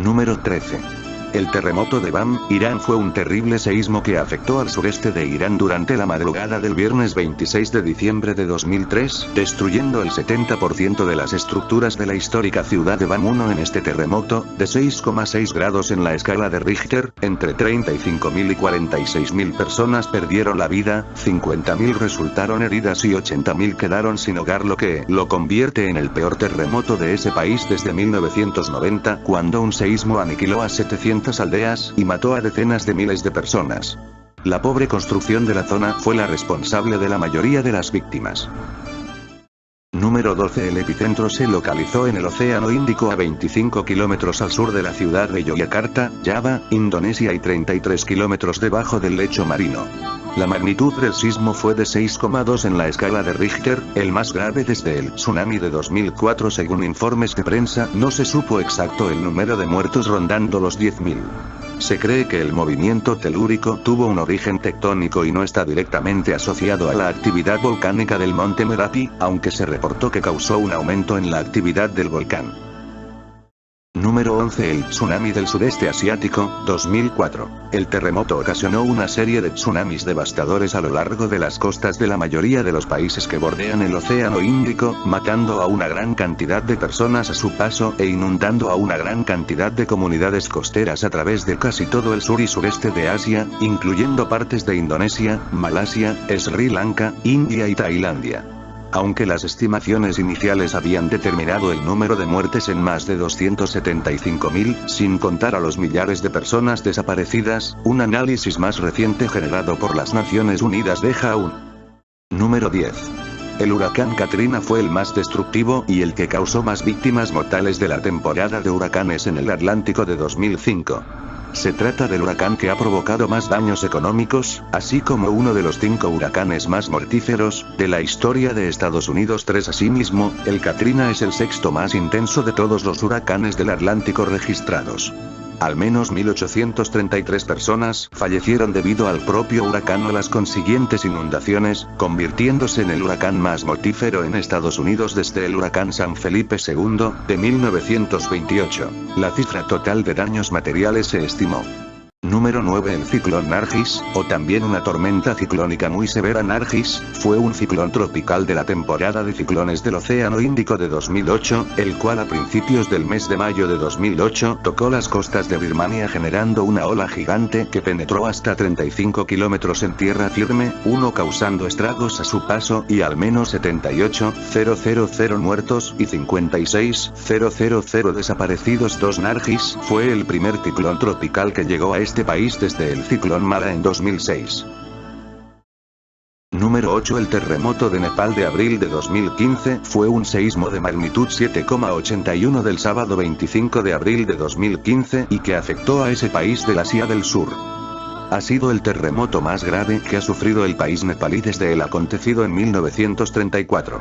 Número 13. El terremoto de Bam, Irán fue un terrible seísmo que afectó al sureste de Irán durante la madrugada del viernes 26 de diciembre de 2003, destruyendo el 70% de las estructuras de la histórica ciudad de Bam. En este terremoto, de 6,6 grados en la escala de Richter, entre 35.000 y 46.000 personas perdieron la vida, 50.000 resultaron heridas y 80.000 quedaron sin hogar, lo que lo convierte en el peor terremoto de ese país desde 1990, cuando un seísmo aniquiló a 700 aldeas, y mató a decenas de miles de personas. La pobre construcción de la zona fue la responsable de la mayoría de las víctimas. Número 12. El epicentro se localizó en el Océano Índico a 25 kilómetros al sur de la ciudad de Yogyakarta, Java, Indonesia y 33 kilómetros debajo del lecho marino. La magnitud del sismo fue de 6,2 en la escala de Richter, el más grave desde el tsunami de 2004. Según informes de prensa, no se supo exacto el número de muertos, rondando los 10.000. Se cree que el movimiento telúrico tuvo un origen tectónico y no está directamente asociado a la actividad volcánica del monte Merapi, aunque se reportó que causó un aumento en la actividad del volcán. Número 11. El tsunami del sudeste asiático, 2004. El terremoto ocasionó una serie de tsunamis devastadores a lo largo de las costas de la mayoría de los países que bordean el Océano Índico, matando a una gran cantidad de personas a su paso e inundando a una gran cantidad de comunidades costeras a través de casi todo el sur y sureste de Asia, incluyendo partes de Indonesia, Malasia, Sri Lanka, India y Tailandia. Aunque las estimaciones iniciales habían determinado el número de muertes en más de 275.000, sin contar a los millares de personas desaparecidas, un análisis más reciente generado por las Naciones Unidas deja un. Número 10. El huracán Katrina fue el más destructivo y el que causó más víctimas mortales de la temporada de huracanes en el Atlántico de 2005. Se trata del huracán que ha provocado más daños económicos, así como uno de los 5 huracanes más mortíferos de la historia de Estados Unidos. Asimismo, el Katrina es el sexto más intenso de todos los huracanes del Atlántico registrados. Al menos 1.833 personas fallecieron debido al propio huracán o las consiguientes inundaciones, convirtiéndose en el huracán más mortífero en Estados Unidos desde el huracán San Felipe II, de 1928. La cifra total de daños materiales se estimó. Número 9. El ciclón Nargis, o también una tormenta ciclónica muy severa. Nargis fue un ciclón tropical de la temporada de ciclones del Océano Índico de 2008, el cual a principios del mes de mayo de 2008 tocó las costas de Birmania generando una ola gigante que penetró hasta 35 kilómetros en tierra firme, causando estragos a su paso y al menos 78,000 muertos y 56,000 desaparecidos. Nargis fue el primer ciclón tropical que llegó a este país desde el ciclón Mara en 2006. Número 8. El terremoto de Nepal de abril de 2015 fue un seísmo de magnitud 7,81 del sábado 25 de abril de 2015 y que afectó a ese país del Asia del Sur. Ha sido el terremoto más grave que ha sufrido el país nepalí desde el acontecido en 1934.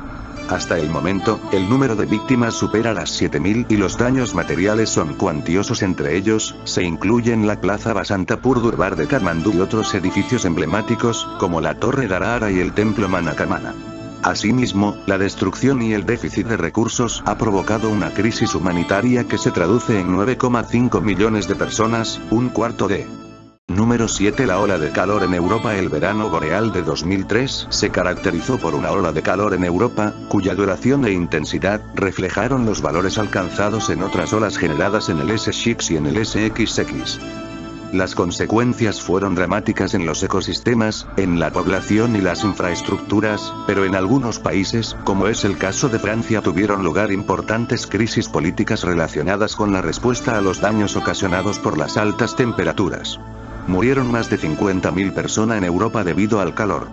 Hasta el momento, el número de víctimas supera las 7.000 y los daños materiales son cuantiosos. Entre ellos, se incluyen la plaza Basantapur Durbar de Katmandú y otros edificios emblemáticos, como la Torre Darara y el templo Manakamana. Asimismo, la destrucción y el déficit de recursos ha provocado una crisis humanitaria que se traduce en 9,5 millones de personas, un cuarto de. Número 7. La ola de calor en Europa. El verano boreal de 2003 se caracterizó por una ola de calor en Europa, cuya duración e intensidad reflejaron los valores alcanzados en otras olas generadas en el SX y en el SXX. Las consecuencias fueron dramáticas en los ecosistemas, en la población y las infraestructuras, pero en algunos países, como es el caso de Francia, tuvieron lugar importantes crisis políticas relacionadas con la respuesta a los daños ocasionados por las altas temperaturas. Murieron más de 50.000 personas en Europa debido al calor.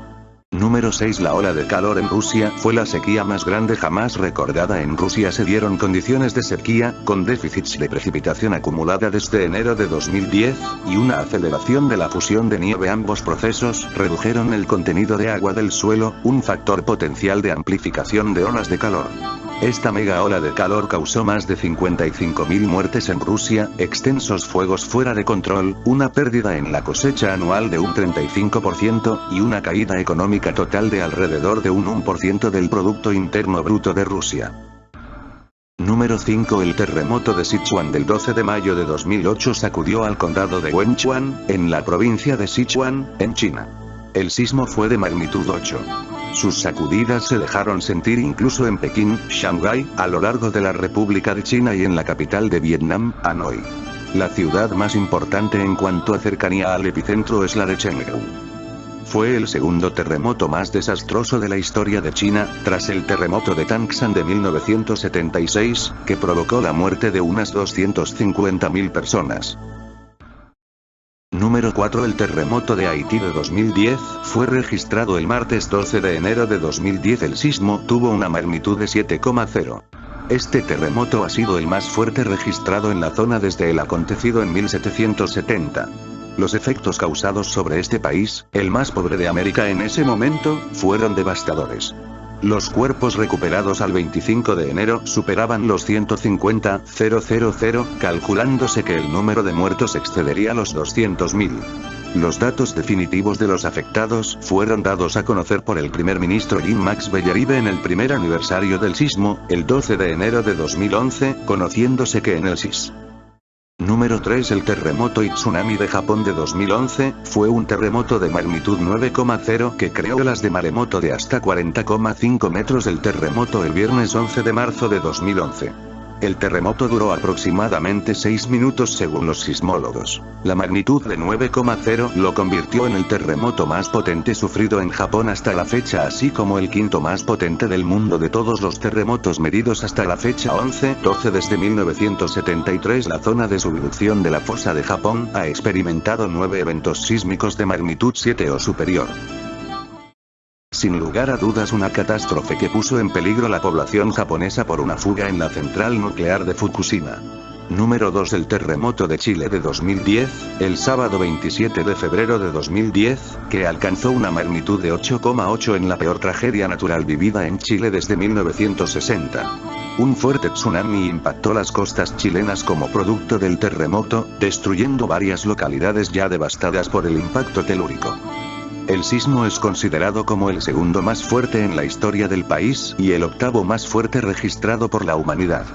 Número 6. La ola de calor en Rusia fue la sequía más grande jamás recordada en Rusia. Se dieron condiciones de sequía, con déficits de precipitación acumulada desde enero de 2010, y una aceleración de la fusión de nieve. Ambos procesos redujeron el contenido de agua del suelo, un factor potencial de amplificación de olas de calor. Esta mega ola de calor causó más de 55.000 muertes en Rusia, extensos fuegos fuera de control, una pérdida en la cosecha anual de un 35% y una caída económica total de alrededor de un 1% del Producto Interno Bruto de Rusia. Número 5. El terremoto de Sichuan del 12 de mayo de 2008 sacudió al condado de Wenchuan, en la provincia de Sichuan, en China. El sismo fue de magnitud 8. Sus sacudidas se dejaron sentir incluso en Pekín, Shanghái, a lo largo de la República de China y en la capital de Vietnam, Hanoi. La ciudad más importante en cuanto a cercanía al epicentro es la de Chengdu. Fue el segundo terremoto más desastroso de la historia de China, tras el terremoto de Tangshan de 1976, que provocó la muerte de unas 250.000 personas. Número 4. El terremoto de Haití de 2010, fue registrado el martes 12 de enero de 2010. El sismo tuvo una magnitud de 7,0. Este terremoto ha sido el más fuerte registrado en la zona desde el acontecido en 1770. Los efectos causados sobre este país, el más pobre de América en ese momento, fueron devastadores. Los cuerpos recuperados al 25 de enero superaban los 150.000, calculándose que el número de muertos excedería los 200.000. Los datos definitivos de los afectados fueron dados a conocer por el primer ministro Jean-Max Bellerive en el primer aniversario del sismo, el 12 de enero de 2011, conociéndose que en el SIS. Número 3. El terremoto y tsunami de Japón de 2011, fue un terremoto de magnitud 9,0 que creó olas de maremoto de hasta 40,5 metros. El terremoto el viernes 11 de marzo de 2011. El terremoto duró aproximadamente 6 minutos según los sismólogos. La magnitud de 9,0 lo convirtió en el terremoto más potente sufrido en Japón hasta la fecha, así como el quinto más potente del mundo de todos los terremotos medidos hasta la fecha 11-12 desde 1973. La zona de subducción de la fosa de Japón ha experimentado 9 eventos sísmicos de magnitud 7 o superior. Sin lugar a dudas, una catástrofe que puso en peligro la población japonesa por una fuga en la central nuclear de Fukushima. Número 2. El terremoto de Chile de 2010, el sábado 27 de febrero de 2010, que alcanzó una magnitud de 8,8 en la peor tragedia natural vivida en Chile desde 1960. Un fuerte tsunami impactó las costas chilenas como producto del terremoto, destruyendo varias localidades ya devastadas por el impacto telúrico. El sismo es considerado como el segundo más fuerte en la historia del país y el octavo más fuerte registrado por la humanidad.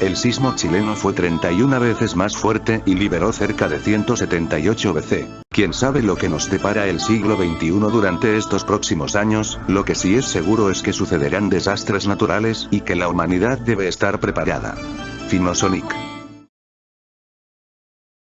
El sismo chileno fue 31 veces más fuerte y liberó cerca de 178 BC. Quién sabe lo que nos depara el siglo XXI durante estos próximos años. Lo que sí es seguro es que sucederán desastres naturales y que la humanidad debe estar preparada. Finosonic.